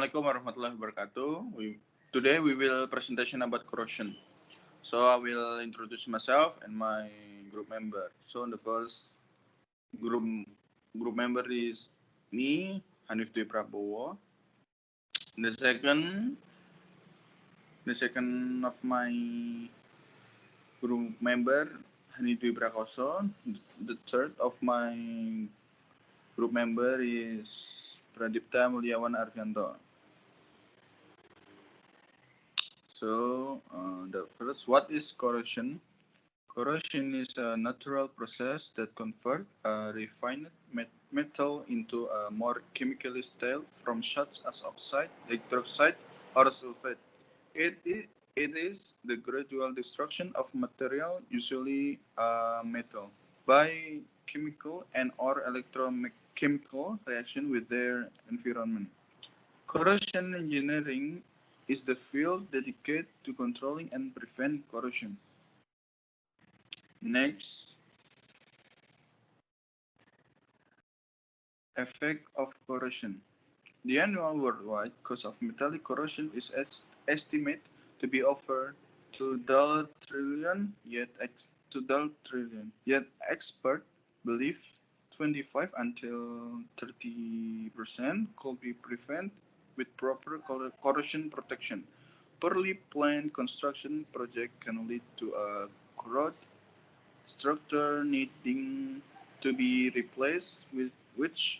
Assalamualaikum warahmatullahi wabarakatuh. Today we will presentation about corrosion. So I will introduce myself and my group member. So the first group member is me, Hanif Dwi Prabowo. The second of my group member, Hanif Dwi Prakoso. The third of my group member is Pradipta Mulyawan Arvianto. So the first, what is corrosion? Corrosion is a natural process that converts a refined metal into a more chemically stable form such as oxide, electroxide, or sulfate. It is the gradual destruction of material, usually metal, by chemical and or electrochemical reaction with their environment. Corrosion engineering is the field dedicated to controlling and prevent corrosion. Next, effect of corrosion. The annual worldwide cost of metallic corrosion is estimated to be over $2 trillion, yet experts believe 25 until 30% could be prevented with proper corrosion protection. Poorly planned construction project can lead to a corroded structure needing to be replaced, which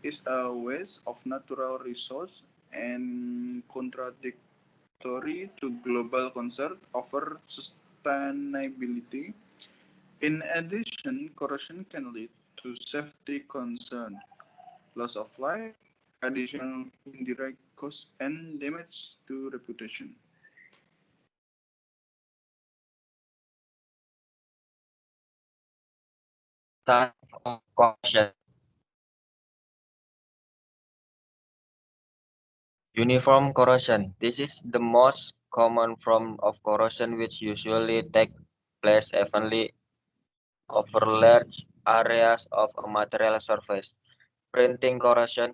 is a waste of natural resource and contradictory to global concern over sustainability. In addition, corrosion can lead to safety concerns, loss of life, additional indirect costs, and damage to reputation. Type of corrosion. Uniform corrosion. This is the most common form of corrosion which usually takes place evenly over large areas of a material surface. Printing corrosion.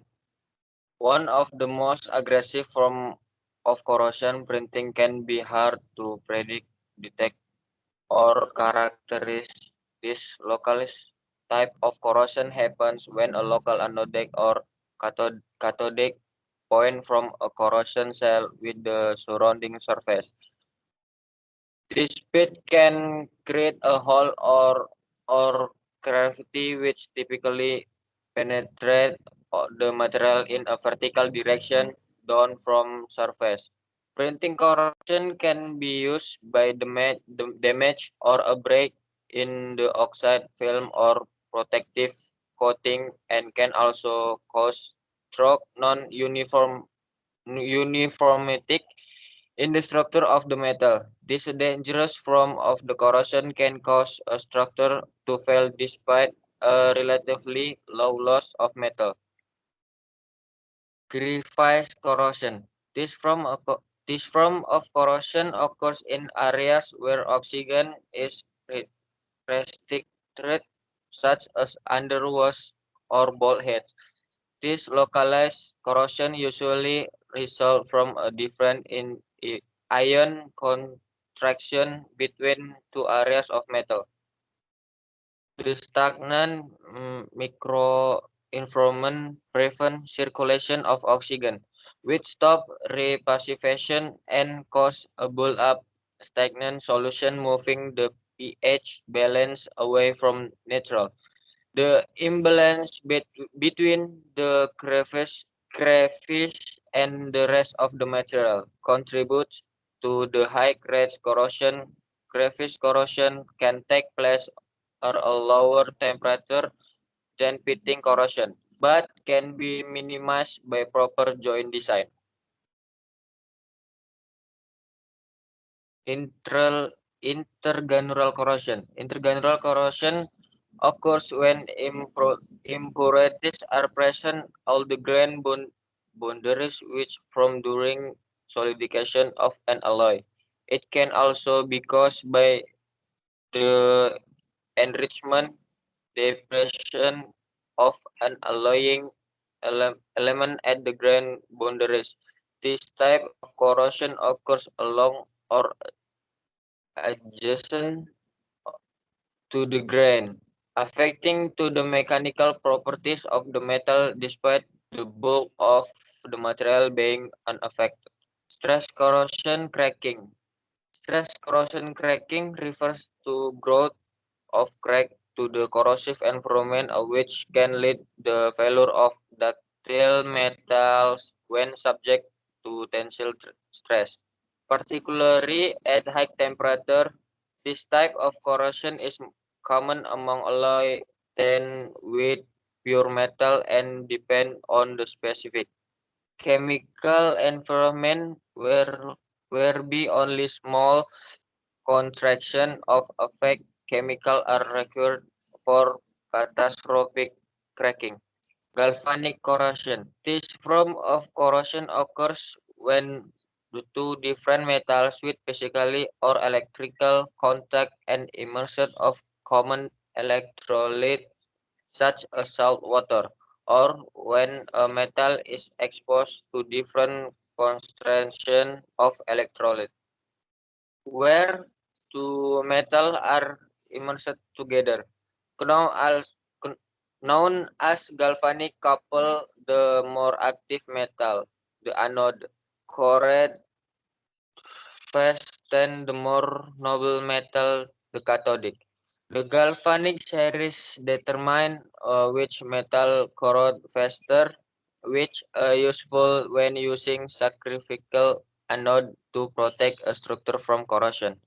One of the most aggressive forms of corrosion, printing can be hard to predict, detect, or characterize. This localized type of corrosion happens when a local anodic or cathodic point from a corrosion cell with the surrounding surface. This bit can create a hole or cavity which typically penetrate the material in a vertical direction down from surface. Printing corrosion can be used by damage or a break in the oxide film or protective coating and can also cause stroke uniformity in the structure of the metal. This dangerous form of the corrosion can cause a structure to fail despite a relatively low loss of metal. Greasefied corrosion. This form of corrosion occurs in areas where oxygen is restricted, such as under wash or bulkheads. This localized corrosion usually results from a difference in ion contraction between two areas of metal. The stagnant microenvironment prevent circulation of oxygen, which stop repacification and cause a build-up stagnant solution, moving the pH balance away from neutral. The imbalance between the crevice and the rest of the material contributes to the high grade corrosion. Crevice corrosion can take place at a lower temperature than pitting corrosion, but can be minimized by proper joint design. Intergranular corrosion. Intergranular corrosion occurs when impurities are present all the grain boundaries which form during solidification of an alloy. It can also be caused by the enrichment depression of an alloying element at the grain boundaries. This type of corrosion occurs along or adjacent to the grain, affecting to the mechanical properties of the metal despite the bulk of the material being unaffected. Stress corrosion cracking. Stress corrosion cracking refers to growth of crack to the corrosive environment which can lead the failure of ductile metals when subject to tensile stress. Particularly at high temperature, this type of corrosion is common among alloy than with pure metal and depend on the specific chemical environment where be only small contraction of effect chemical are required for catastrophic cracking. Galvanic corrosion. This form of corrosion occurs when the two different metals with physically or electrical contact and immersion of common electrolyte such as salt water, or when a metal is exposed to different concentration of electrolyte. Where two metal are immersed together, known as, known as galvanic couple, the more active metal, the anode, corrode fast than the more noble metal, the cathodic. The galvanic series determine which metal corrode faster, which useful when using sacrificial anode to protect a structure from corrosion.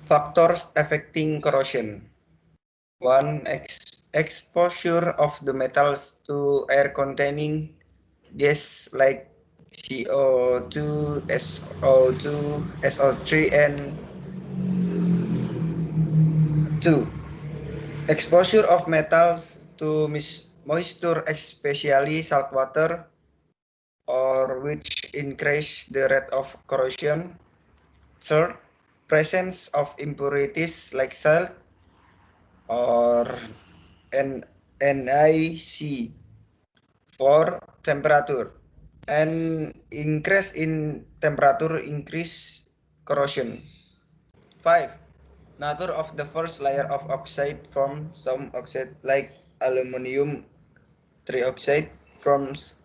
Factors affecting corrosion. One, exposure of the metals to air-containing gas like CO2, SO2, SO3, and 2. Exposure of metals to moisture, especially salt water, or which increase the rate of corrosion. Third, presence of impurities like salt or NiC. For temperature, and increase in temperature increase corrosion. 5. Nature of the first layer of oxide from some oxide like aluminum trioxide forms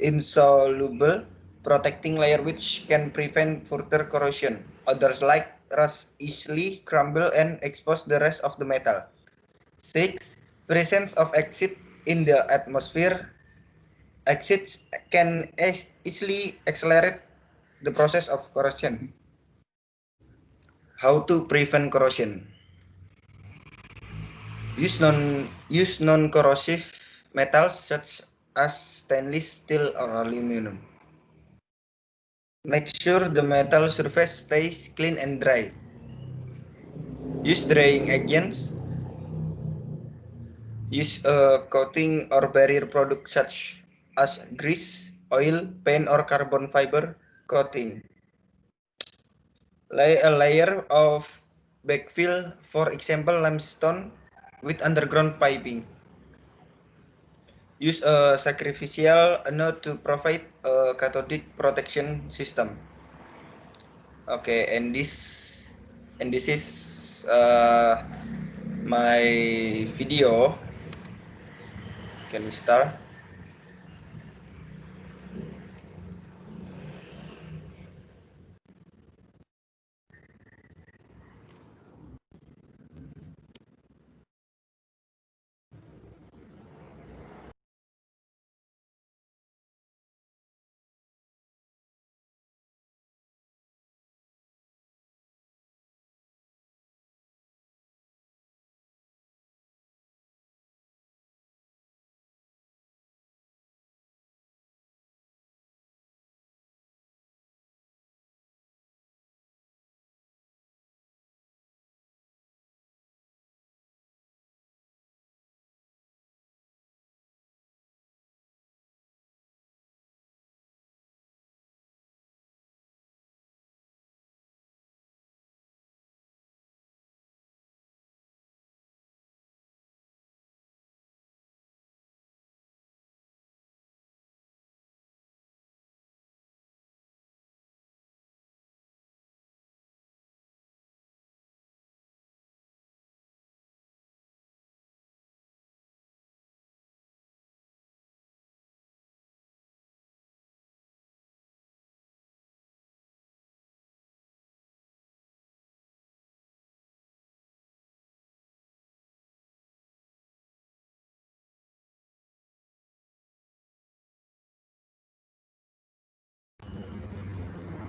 insoluble protecting layer which can prevent further corrosion. Others like rust easily crumble and expose the rest of the metal. 6. Presence of acid in the atmosphere. Acids can easily accelerate the process of corrosion. How to prevent corrosion? Use non-corrosive metals such as stainless steel or aluminum. Make sure the metal surface stays clean and dry. Use drying agents. Use a coating or barrier product such as grease, oil, paint, or carbon fiber coating. Lay a layer of backfill, for example limestone, with underground piping. Use a sacrificial anode to provide a cathodic protection system. Okay, and this is my video. Can we start?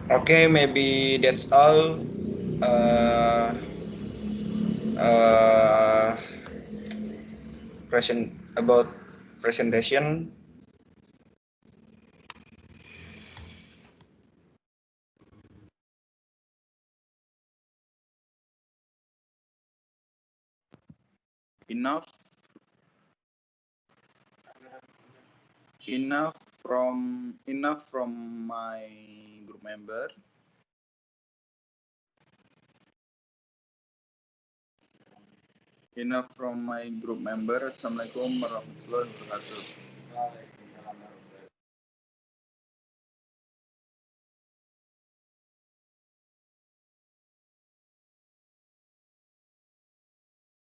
Okay, maybe that's all. Uh, about presentation. Enough from my group member. Enough from my group member. Assalamualaikum warahmatullahi wabarakatuh.